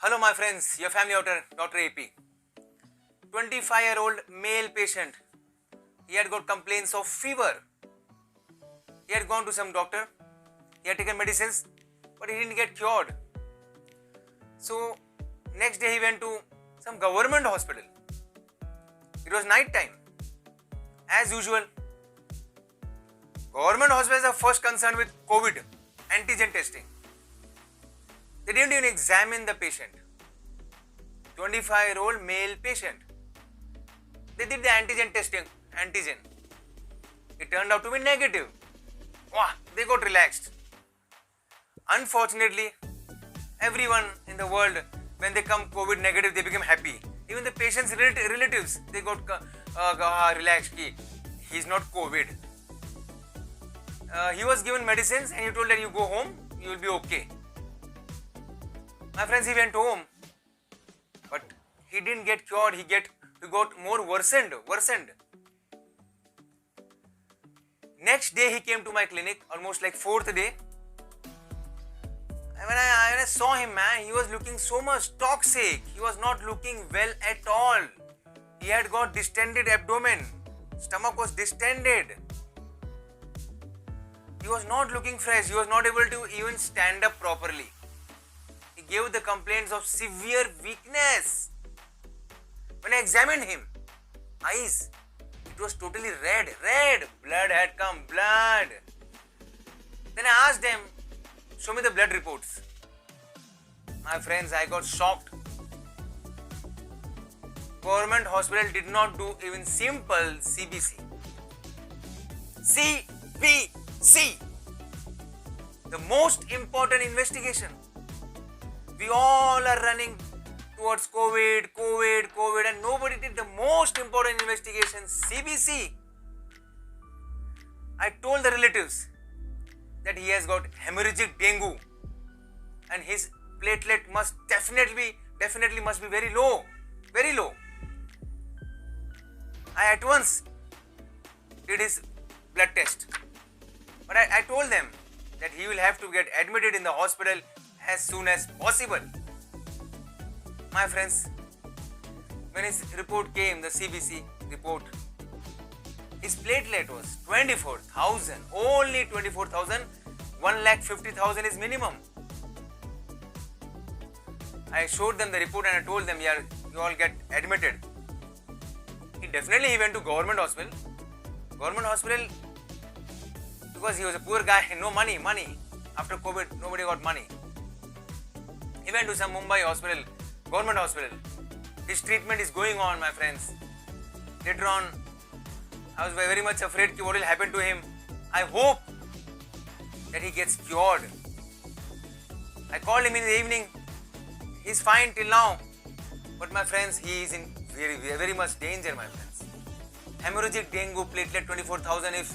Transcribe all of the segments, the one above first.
Hello my friends, your family doctor, Dr. AP. 25-year-old male patient. He had got complaints of fever. He had gone to some doctor. He had taken medicines, but he didn't get cured. So next day he went to some government hospital. It was night time. As usual, government hospitals are first concerned with COVID antigen testing. They didn't even examine the patient. 25-year-old male patient. They did the antigen testing. It turned out to be negative. Wow, they got relaxed. Unfortunately, everyone in the world, when they come COVID negative, they become happy. Even the patient's relatives, they got relaxed. He's not COVID. He was given medicines and he told that you go home, you will be okay. My friends, he went home, but he didn't get cured. He got more worsened. Next day he came to my clinic, almost like fourth day. When I saw him, man, he was looking so much toxic. He was not looking well at all. He had got distended abdomen. Stomach was distended. He was not looking fresh. He was not able to even stand up properly. He gave the complaints of severe weakness. When I examined him, eyes, it was totally red. Blood had come, blood. Then I asked them, show me the blood reports. My friends, I got shocked. Government hospital did not do even simple CBC. CBC. The most important investigation. We all are running towards COVID, and nobody did the most important investigation, CBC. I told the relatives that he has got hemorrhagic dengue and his platelet must definitely must be very low. I at once did his blood test, but I told them that he will have to get admitted in the hospital as soon as possible. My friends, when his report came, the CBC report, his platelet was 24,000, only 24,000, 1,50,000 is minimum. I showed them the report and I told them, yeah, you all get admitted. He went to government hospital. Because he was a poor guy, no money. After COVID, nobody got money. He went to some Mumbai hospital, government hospital. His treatment is going on, my friends. Later on, I was very much afraid what will happen to him. I hope that he gets cured. I called him in the evening. He's fine till now. But my friends, he is in very much danger, my friends. Hemorrhagic dengue, platelet 24,000 if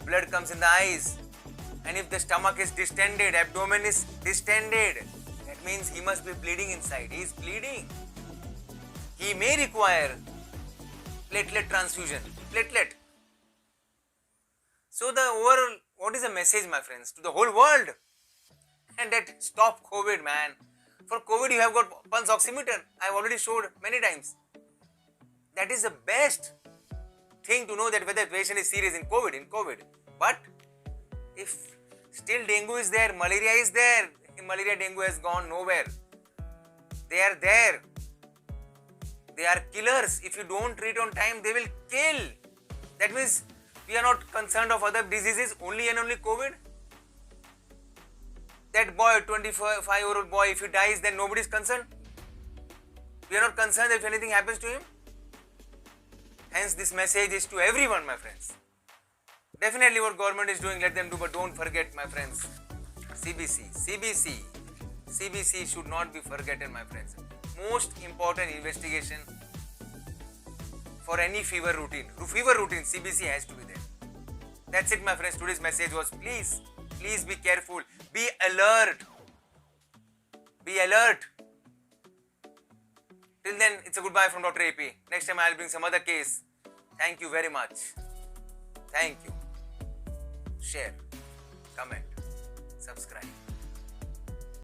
blood comes in the eyes. And if the stomach is distended, abdomen is distended, that means he must be bleeding inside. He is bleeding. He may require platelet transfusion. So the overall, what is the message, my friends, to the whole world? And that stop COVID, man. For COVID, you have got pulse oximeter. I have already showed many times. That is the best thing to know that whether the patient is serious in COVID. But if still dengue is there, malaria is there, malaria dengue has gone nowhere. They are there. They are killers. If you don't treat on time, they will kill. That means we are not concerned of other diseases, only and only COVID. That boy, 25-year-old boy, if he dies, then nobody is concerned. We are not concerned if anything happens to him. Hence, this message is to everyone, my friends. Definitely what government is doing, let them do, but don't forget, my friends, CBC should not be forgotten, my friends. Most important investigation for any fever routine, CBC has to be there. That's it, my friends. Today's message was please be careful, be alert. Till then, it's a goodbye from Dr. AP. Next time I'll bring some other case. Thank you very much. Thank you. Share, comment, subscribe.